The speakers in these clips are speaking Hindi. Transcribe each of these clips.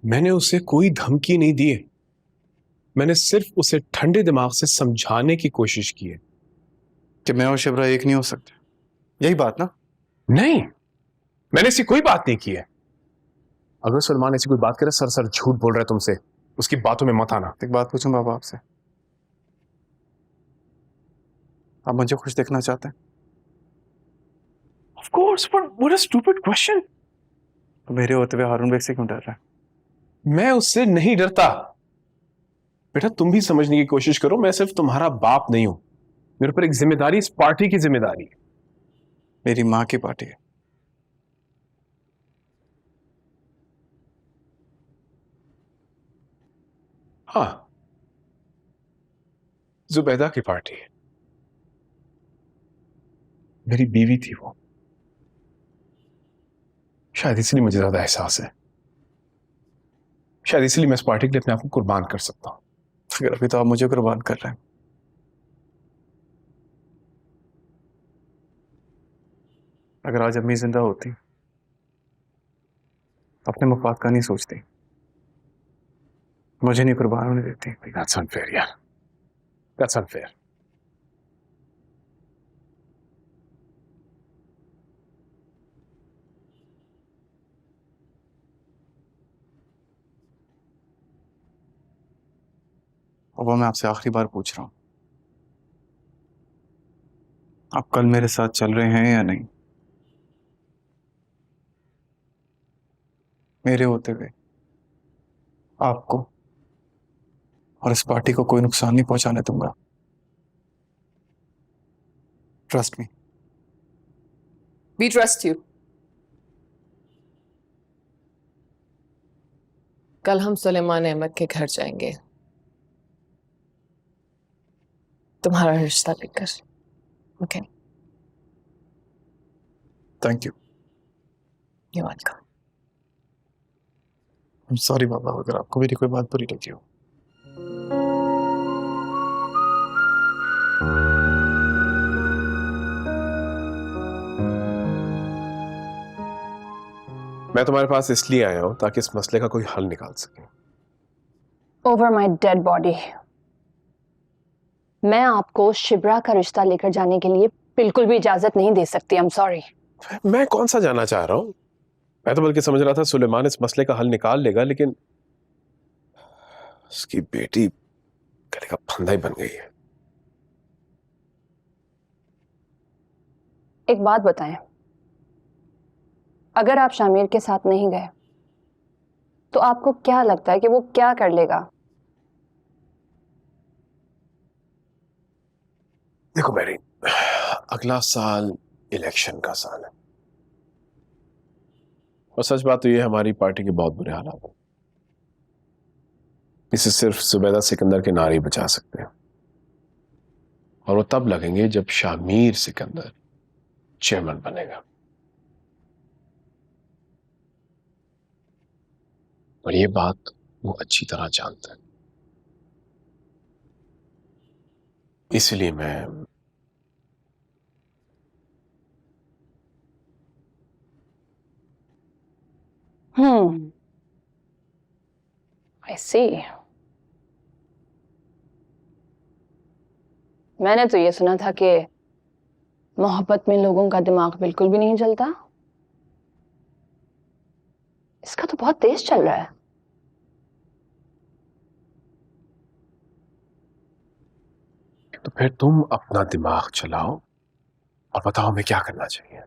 मैंने उसे कोई धमकी नहीं दी है। मैंने सिर्फ उसे ठंडे दिमाग से समझाने की कोशिश की है कि मैं और शिवरा एक नहीं हो सकते, यही बात ना? नहीं, मैंने ऐसी कोई बात नहीं की है। अगर सलमान ऐसी कोई बात करे, सर सर झूठ बोल रहा है तुमसे, उसकी बातों में मत आना। एक बात पूछूं बाबा आपसे, आप मुझे खुश देखना चाहते हैं? Of course, but what a stupid question. तो मेरे होते हुए हारून बेग से क्यों डर रहा है? मैं उससे नहीं डरता। बेटा तुम भी समझने की कोशिश करो, मैं सिर्फ तुम्हारा बाप नहीं हूं। मेरे ऊपर एक जिम्मेदारी, इस पार्टी की जिम्मेदारी है। मेरी माँ की पार्टी है। हाँ, जुबैदा की पार्टी है। मेरी बीवी थी वो, शायद इसलिए मुझे ज्यादा एहसास है। शायद इसलिए मैं इस पार्टी के लिए अपने आप को कुर्बान कर सकता हूं। फिर अभी तो आप मुझे कुर्बान कर रहे हैं। अगर आज अम्मी जिंदा होती तो अपने मफाद का नहीं सोचती, मुझे नहीं कुर्बान होने देती। That's unfair, यार। That's unfair. और वो मैं आपसे आखिरी बार पूछ रहा हूं, आप कल मेरे साथ चल रहे हैं या नहीं? मेरे होते हुए आपको और इस पार्टी को कोई नुकसान नहीं पहुंचाने दूंगा। Trust me. We trust you. कल हम सुलेमान अहमद के घर जाएंगे तुम्हारा रिश्ता लेकर। Okay? Thank you. You're welcome. Sorry बाबा अगर आपको मेरी कोई बात बुरी लगी हो। मैं तुम्हारे पास इसलिए आया हूं ताकि इस मसले का कोई हल निकाल सके। Over my dead body. मैं आपको शिब्रा का रिश्ता लेकर जाने के लिए बिल्कुल भी इजाजत नहीं दे सकती। I'm sorry. मैं कौन सा जाना चाह रहा हूं? मैं तो बल्कि समझ रहा था सुलेमान इस मसले का हल निकाल लेगा, लेकिन उसकी बेटी गले का फंदा ही बन गई है। एक बात बताएं, अगर आप शामिर के साथ नहीं गए तो आपको क्या लगता है कि वो क्या कर लेगा? देखो मैरी, अगला साल इलेक्शन का साल है, और सच बात तो ये हमारी पार्टी के बहुत बुरे हालात हैं। इसे सिर्फ जुबैदा सिकंदर के नारे ही बचा सकते हैं, और वो तब लगेंगे जब शामिर सिकंदर चेयरमैन बनेगा। और ये बात वो अच्छी तरह जानता है। इसलिए मैं I see. मैंने तो ये सुना था कि मोहब्बत में लोगों का दिमाग बिल्कुल भी नहीं चलता। इसका तो बहुत तेज चल रहा है। तो फिर तुम अपना दिमाग चलाओ और बताओ हमें क्या करना चाहिए।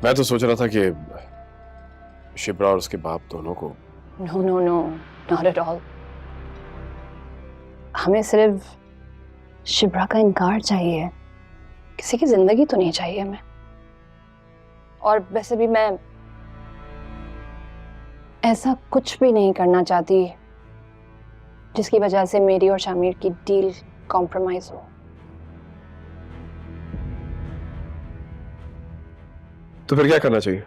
मैं तो सोच रहा था कि शिप्रा और उसके बाप दोनों को। No no no, not at all. हमें सिर्फ शिब्रा का इनकार चाहिए, किसी की जिंदगी तो नहीं चाहिए हमें। और वैसे भी मैं ऐसा कुछ भी नहीं करना चाहती जिसकी वजह से मेरी और शामिर की डील कॉम्प्रोमाइज हो। तो फिर क्या करना चाहिए?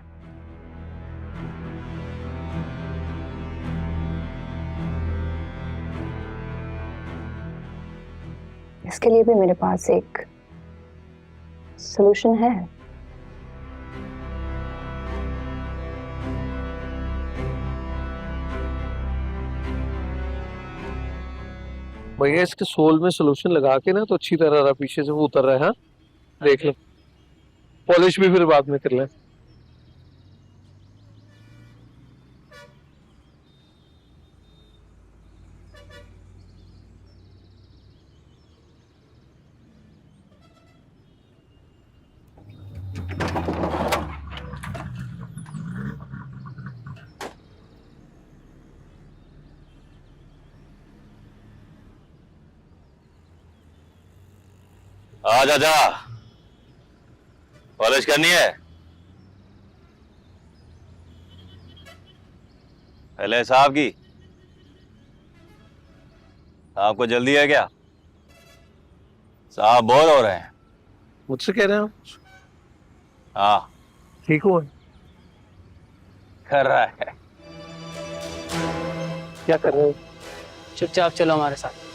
इसके लिए भी मेरे पास एक सॉल्यूशन है। भैया इसके सोल में सोल्यूशन लगा के ना तो अच्छी तरह रहा, पीछे से वो उतर रहा है। हाँ देख लो, पॉलिश भी फिर बाद में कर लें। आ जा जा, पॉलिश करनी है। पहले साहब की, आपको जल्दी है क्या? साहब बोर हो रहे हैं। मुझसे कह रहे हैं आप? हाँ, ठीक हो? कर रहा है। क्या कर रहे हो? चुपचाप चलो हमारे साथ।